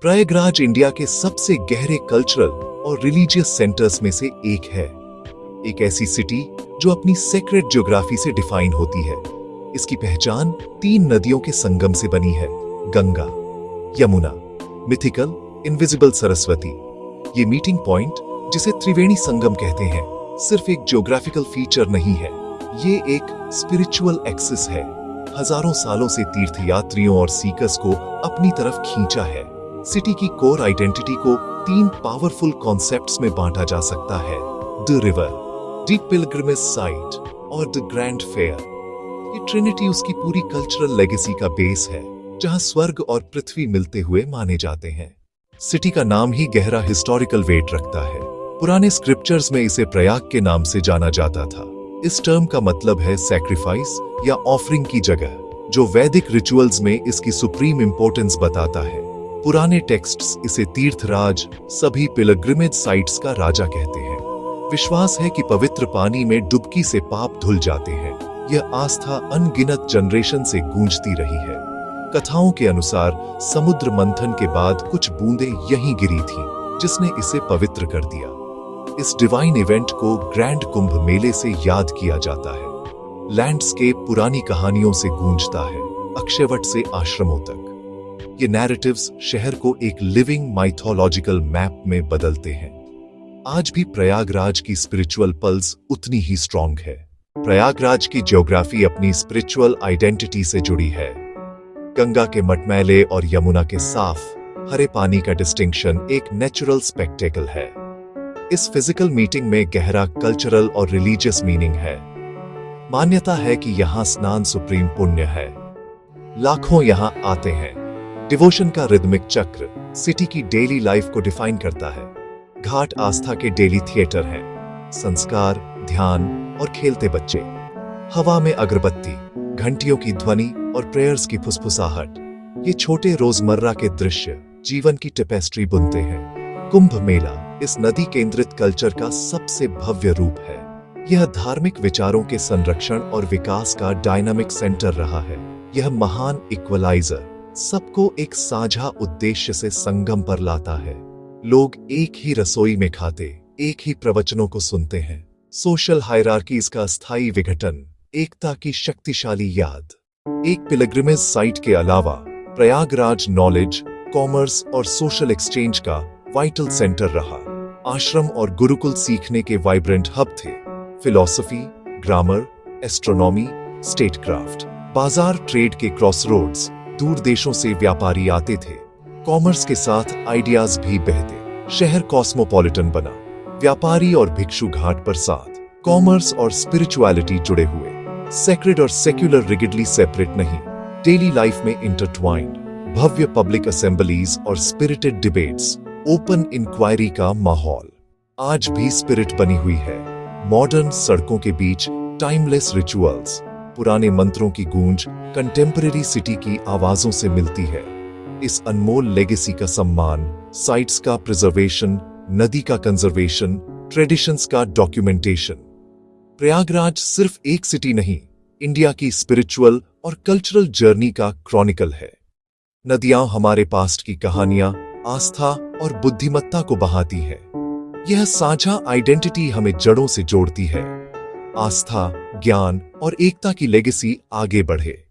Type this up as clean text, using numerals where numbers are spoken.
Prayagraj India के सबसे गहरे कल्चरल और रिलीजियस सेंटर्स में से एक है। एक ऐसी सिटी जो अपनी सेक्रेड ज्योग्राफी से डिफाइन होती है। इसकी पहचान 3 नदियों के संगम से बनी है, गंगा, यमुना, मिथिकल, इनविजिबल सरस्वती। ये मीटिंग पॉइंट, जिसे त्रिवेणी संगम कहते हैं, सिर्फ एक ज्योग्राफिकल फीचर नहीं है, ये एक स्पिरिचुअल एक्सिस है। हजारों सालों से तीर्थयात्रियों और सीकर्स को अपनी तरफ खींचा है। सिटी की कोर आइडेंटिटी को 3 पावरफुल कॉन्सेप्ट्स में बांटा जा सकता है: the river, the pilgrimage site और द ग्रैंड फेयर। ये ट्रिनिटी उसकी पूरी कल्चरल लेगेसी का बेस है, जहां स्वर्ग और पृथ्वी मिलते हुए माने जाते हैं। सिटी का नाम ही गहरा हिस्टोरिकल वेट रखता है। पुराने स्क्रिप्चर्स में इसे प्रयाग के नाम से जाना जाता था। इस टर्म का मतलब है सैक्रिफाइस या ऑफरिंग की जगह, जो वैदिक रिचुअल्स में इसकी सुप्रीम इंपॉर्टेंस बताता है। पुराने टेक्स्ट्स इसे तीर्थराज, सभी पिलग्रिमेज साइट्स का राजा कहते हैं। विश्वास है कि पवित्र पानी में डुबकी से पाप धुल जाते हैं। यह आस्था अनगिनत जनरेशन से गूंजती रही है। कथाओं के अनुसार समुद्र मंथन के बाद कुछ बूंदें यहीं गिरी थीं, जिसने इसे पवित्र कर दिया। इस डिवाइन इवेंट को ग्रैंड कुंभ मेले से याद किया जाता है। लैंडस्केप पुरानी कहानियों से गूंजता है, अक्षयवट से आश्रमों तक। ये नैरेटिव्स शहर को एक लिविंग माइथोलॉजिकल मैप में बदलते हैं। आज भी प्रयागराज की स्पिरिचुअल पल्स उतनी ही स्ट्रॉन्ग है। प्रयागराज की ज्योग्राफी अपनी स्पिरिचुअल आइडेंटिटी से जुड़ी है। गंगा के मटमैले और यमुना के साफ हरे पानी का डिस्टिंक्शन एक नेचुरल स्पेक्टेकल है। इस फिजिकल मीटिंग में गहरा कल्चरल और रिलीजियस मीनिंग है। मान्यता है कि यहाँ स्नान सुप्रीम पुण्य है। लाखों यहाँ आते हैं। डिवोशन का रिदमिक चक्र सिटी की डेली लाइफ को डिफाइन करता है। घाट आस्था के डेली थिएटर हैं। संस्कार, ध्यान और खेलते बच्चे। हवा में अगरबत्ती, घंटियों की ध्वनि और प्रेयर्स की फुसफुसाहट। ये छोटे रोजमर्रा के दृश्य जीवन की टेपेस्ट्री बुनते हैं। कुंभ मेला इस नदी केंद्रित कल्चर का सबसे भव्य रूप है। यह धार्मिक विचारों के संरक्षण और विकास का डायनामिक सेंटर रहा है। यह महान इक्वलाइजर सबको एक साझा उद्देश्य से संगम पर लाता है। लोग एक ही रसोई में खाते, एक ही प्रवचनों को सुनते हैं। सोशल हायरार्कीज का स्थायी विघटन, एकता की शक्तिशाली याद। एक पिलग्रिमेज साइट के अलावा प्रयागराज नॉलेज, कॉमर्स और सोशल एक्सचेंज का वाइटल सेंटर रहा। आश्रम और गुरुकुल सीखने के वाइब्रेंट हब थे। Philosophy, grammar, astronomy, statecraft. बाजार ट्रेड के क्रॉसरोड्स, दूर देशों से व्यापारी आते थे। कॉमर्स के साथ आइडियाज भी बहते। शहर कॉस्मोपॉलिटन बना। व्यापारी और भिक्षु घाट पर साथ। कॉमर्स और स्पिरिचुअलिटी जुड़े हुए। सेक्रेड और सेक्युलर रिगिडली सेपरेट नहीं, डेली लाइफ में इंटरट्वाइंड। भव्य पब्लिक असेंबलीज और स्पिरिटेड डिबेट्स, ओपन इंक्वायरी का माहौल। आज भी स्पिरिट बनी हुई है। मॉडर्न सड़कों के बीच टाइमलेस रिचुअल्स, पुराने मंत्रों की गूंज कंटेम्परेरी सिटी की आवाजों से मिलती है। इस अनमोल लेगेसी का सम्मान, साइट्स का प्रिजर्वेशन, नदी का कंजर्वेशन, ट्रेडिशंस का डॉक्यूमेंटेशन। प्रयागराज सिर्फ एक सिटी नहीं, इंडिया की स्पिरिचुअल और कल्चरल जर्नी का क्रॉनिकल है। नदियां हमारे पास्ट की कहानियां, आस्था और बुद्धिमत्ता को बहाती है। यह साझा आइडेंटिटी हमें जड़ों से जोड़ती है। आस्था, ज्ञान और एकता की लेगेसी आगे बढ़े।